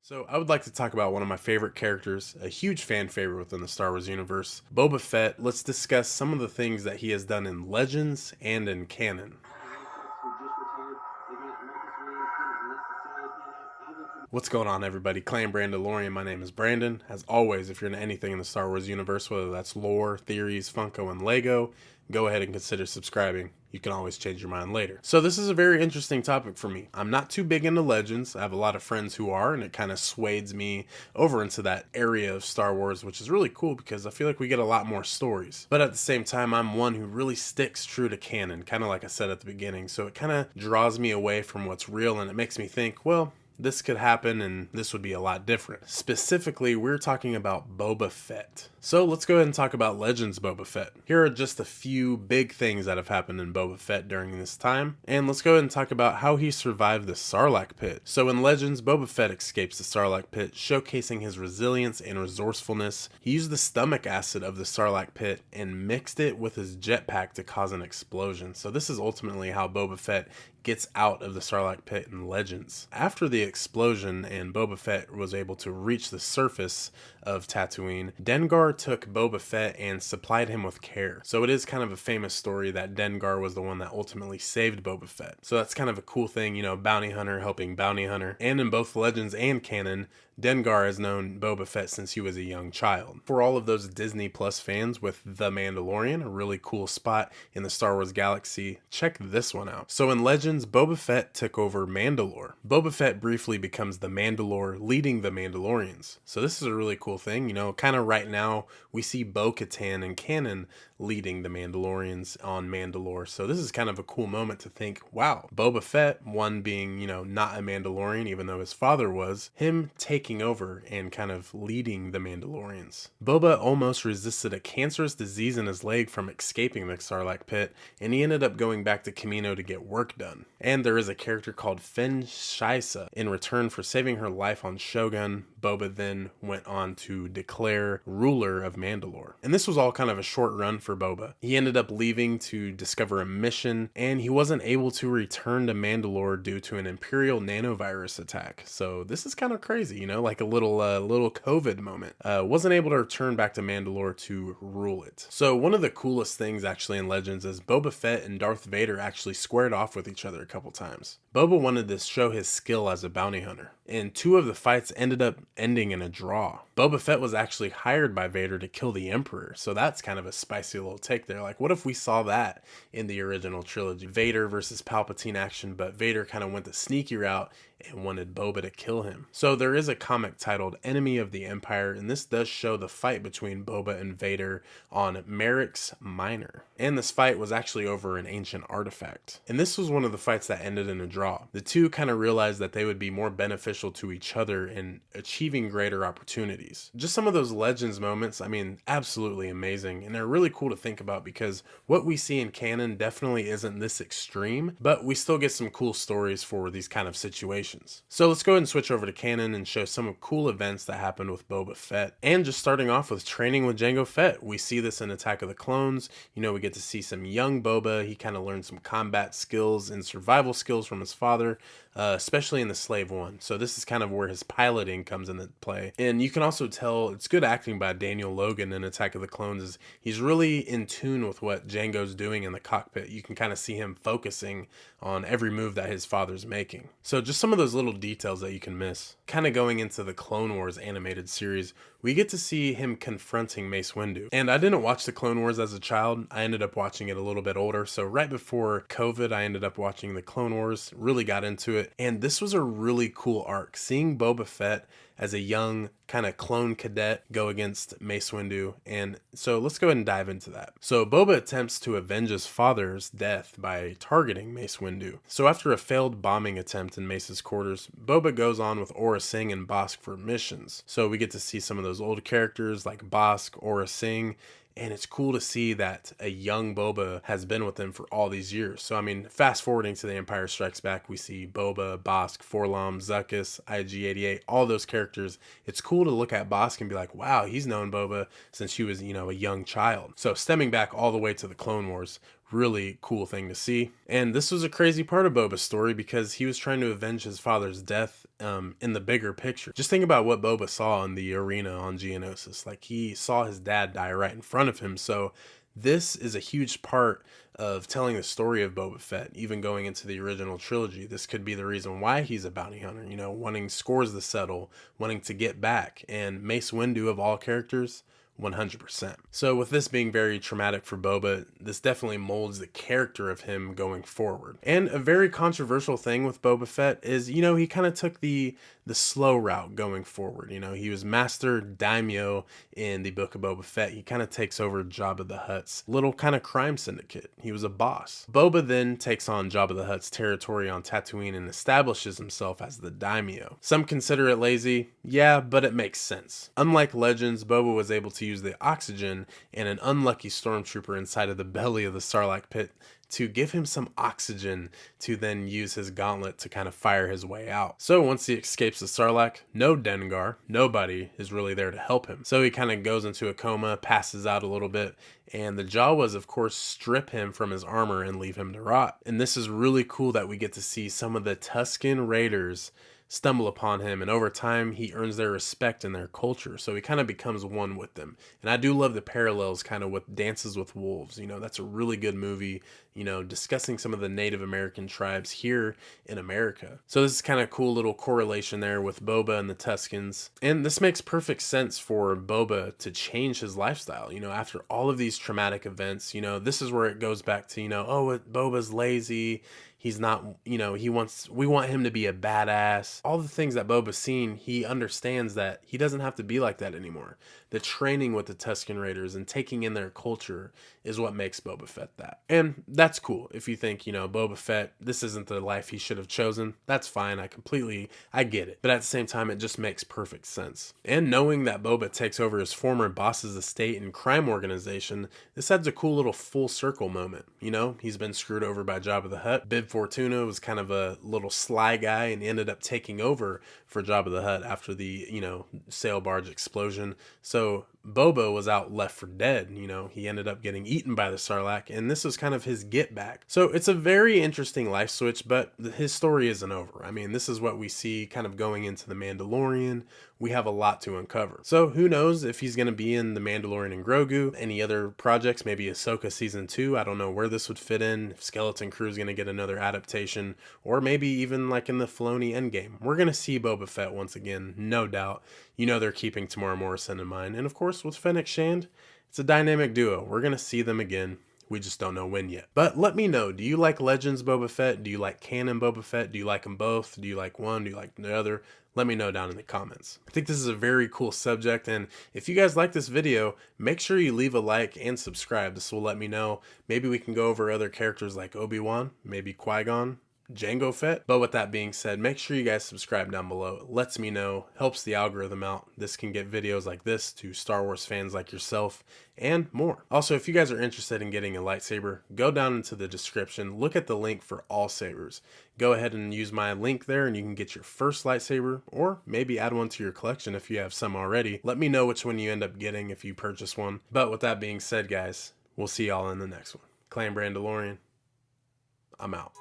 So, I would like to talk about one of my favorite characters, a huge fan favorite within the Star Wars universe, Boba Fett. Let's discuss some of the things that he has done in Legends and in canon. What's going on, everybody? Clan Brandalorian. My name is Brandon. As always, if you're into anything in the Star Wars universe, whether that's lore, theories, Funko, and Lego, go ahead and consider subscribing. You can always change your mind later. So this is a very interesting topic for me. I'm not too big into Legends. I have a lot of friends who are, and it kind of swayed me over into that area of Star Wars, which is really cool because I feel like we get a lot more stories. But at the same time, I'm one who really sticks true to canon, kind of like I said at the beginning. So it kind of draws me away from what's real, and it makes me think, well, this could happen and this would be a lot different. Specifically, we're talking about Boba Fett. So let's go ahead and talk about Legends Boba Fett. Here are just a few big things that have happened in Boba Fett during this time, and let's go ahead and talk about how he survived the Sarlacc pit. So in Legends, Boba Fett escapes the Sarlacc pit, showcasing his resilience and resourcefulness. He used the stomach acid of the Sarlacc pit and mixed it with his jetpack to cause an explosion. So this is ultimately how Boba Fett gets out of the Sarlacc pit in Legends. After the explosion and Boba Fett was able to reach the surface of Tatooine, Dengar took Boba Fett and supplied him with care. So it is kind of a famous story that Dengar was the one that ultimately saved Boba Fett. So that's kind of a cool thing, bounty hunter helping bounty hunter. And in both Legends and canon, Dengar has known Boba Fett since he was a young child. For all of those Disney Plus fans with The Mandalorian, a really cool spot in the Star Wars galaxy, check this one out. So in Legends, Boba Fett took over Mandalore. Boba Fett briefly becomes the Mandalore, leading the Mandalorians. So this is a really cool thing. Kind of right now, we see Bo-Katan and canon leading the Mandalorians on Mandalore. So this is kind of a cool moment to think, wow, Boba Fett, one being, not a Mandalorian, even though his father was, him taking over and kind of leading the Mandalorians. Boba almost resisted a cancerous disease in his leg from escaping the Sarlacc pit, and he ended up going back to Kamino to get work done. And there is a character called Fen Shaisa. In return for saving her life on Shogun, Boba then went on to declare ruler of Mandalore. And this was all kind of a short run for Boba. He ended up leaving to discover a mission, and he wasn't able to return to Mandalore due to an Imperial nanovirus attack. So this is kind of crazy, like a little COVID moment. Wasn't able to return back to Mandalore to rule it. So one of the coolest things actually in Legends is Boba Fett and Darth Vader actually squared off with each other a couple times. Boba wanted to show his skill as a bounty hunter, and two of the fights ended up ending in a draw. Boba Fett was actually hired by Vader to kill the Emperor, so that's kind of a spicy little take there. Like, what if we saw that in the original trilogy? Vader versus Palpatine action, but Vader kind of went the sneaky route and wanted Boba to kill him. So there is a comic titled Enemy of the Empire, and this does show the fight between Boba and Vader on Merrick's Minor. And this fight was actually over an ancient artifact. And this was one of the fights that ended in a draw. The two kind of realized that they would be more beneficial to each other in achieving greater opportunities. Just some of those Legends moments, absolutely amazing. And they're really cool to think about because what we see in canon definitely isn't this extreme, but we still get some cool stories for these kind of situations. So let's go ahead and switch over to canon and show some cool events that happened with Boba Fett. And just starting off with training with Jango Fett. We see this in Attack of the Clones. We get to see some young Boba. He kind of learned some combat skills and survival skills from his father, especially in the Slave One. So this is kind of where his piloting comes into play. And you can also tell it's good acting by Daniel Logan in Attack of the Clones. Is he's really in tune with what Jango's doing in the cockpit. You can kind of see him focusing on every move that his father's making. So just some of those little details that you can miss. Kind of going into the Clone Wars animated series, we get to see him confronting Mace Windu. And I didn't watch the Clone Wars as a child. I ended up watching it a little bit older. So right before COVID, I ended up watching the Clone Wars, really got into it. And this was a really cool arc. Seeing Boba Fett as a young kind of clone cadet go against Mace Windu. And so let's go ahead and dive into that. So Boba attempts to avenge his father's death by targeting Mace Windu. So after a failed bombing attempt in Mace's quarters, Boba goes on with Aurra Sing and Bossk for missions. So we get to see some of those old characters like Bossk, Aurra Sing, and it's cool to see that a young Boba has been with them for all these years. So, fast forwarding to The Empire Strikes Back, we see Boba, Bossk, Forlom, Zuckuss, IG-88, all those characters. It's cool to look at Bossk and be like, wow, he's known Boba since she was, a young child. So, stemming back all the way to the Clone Wars, really cool thing to see. And this was a crazy part of Boba's story because he was trying to avenge his father's death in the bigger picture. Just think about what Boba saw in the arena on Geonosis. Like, he saw his dad die right in front of him. So this is a huge part of telling the story of Boba Fett, even going into the original trilogy. This could be the reason why he's a bounty hunter, you know, wanting scores to settle, wanting to get back. And Mace Windu, of all characters, 100%. So with this being very traumatic for Boba, this definitely molds the character of him going forward. And a very controversial thing with Boba Fett is, you know, he kind of took the slow route going forward. You know, he was Master Daimyo in the Book of Boba Fett. He kind of takes over Jabba the Hutt's little kind of crime syndicate. He was a boss. Boba then takes on Jabba the Hutt's territory on Tatooine and establishes himself as the Daimyo. Some consider it lazy, yeah, but it makes sense. Unlike Legends, Boba was able to use the oxygen and an unlucky stormtrooper inside of the belly of the Sarlacc pit to give him some oxygen to then use his gauntlet to kind of fire his way out. So once he escapes the Sarlacc, no Dengar, nobody is really there to help him. So he kind of goes into a coma, passes out a little bit, and the Jawas, of course, strip him from his armor and leave him to rot. And this is really cool that we get to see some of the Tusken Raiders stumble upon him, and over time he earns their respect and their culture, so he kind of becomes one with them. And I do love the parallels kind of with Dances with Wolves. You know, that's a really good movie, you know, discussing some of the Native American tribes here in America. So this is kind of cool little correlation there with Boba and the Tuskens. And this makes perfect sense for Boba to change his lifestyle, you know, after all of these traumatic events. You know, this is where it goes back to, you know, oh, Boba's lazy, he's not, you know, we want him to be a badass. All the things that Boba's seen, he understands that he doesn't have to be like that anymore. The training with the Tusken Raiders and taking in their culture is what makes Boba Fett that. And that's cool. If you think, you know, Boba Fett, this isn't the life he should have chosen, that's fine. I get it. But at the same time, it just makes perfect sense. And knowing that Boba takes over his former boss's estate and crime organization, this adds a cool little full circle moment. You know, he's been screwed over by Jabba the Hutt. Bib Fortuna was kind of a little sly guy and ended up taking over for Jabba the Hutt after the, you know, sail barge explosion. So Boba was out left for dead. You know, he ended up getting eaten by the Sarlacc, and this was kind of his get back. So it's a very interesting life switch, but his story isn't over. I mean, this is what we see kind of going into The Mandalorian. We have a lot to uncover. So who knows if he's going to be in The Mandalorian and Grogu, any other projects, maybe Ahsoka season 2. I don't know where this would fit in, if Skeleton Crew is going to get another adaptation, or maybe even like in the Filoni Endgame. We're going to see Boba Fett once again, no doubt. You know they're keeping Tamora Morrison in mind. And of course, with Fennec Shand, it's a dynamic duo. We're going to see them again. We just don't know when yet. But let me know, do you like Legends Boba Fett? Do you like Canon Boba Fett? Do you like them both? Do you like one? Do you like the other? Let me know down in the comments. I think this is a very cool subject, and if you guys like this video, make sure you leave a like and subscribe. This will let me know. Maybe we can go over other characters like Obi-Wan, maybe Qui-Gon, Jango Fett. But with that being said, make sure you guys subscribe down below. It lets me know, helps the algorithm out. This can get videos like this to Star Wars fans like yourself and more. Also, if you guys are interested in getting a lightsaber, go down into the description, look at the link for all sabers. Go ahead and use my link there and you can get your first lightsaber, or maybe add one to your collection if you have some already. Let me know which one you end up getting if you purchase one. But with that being said, guys, we'll see y'all in the next one. Clan Brandalorian, I'm out.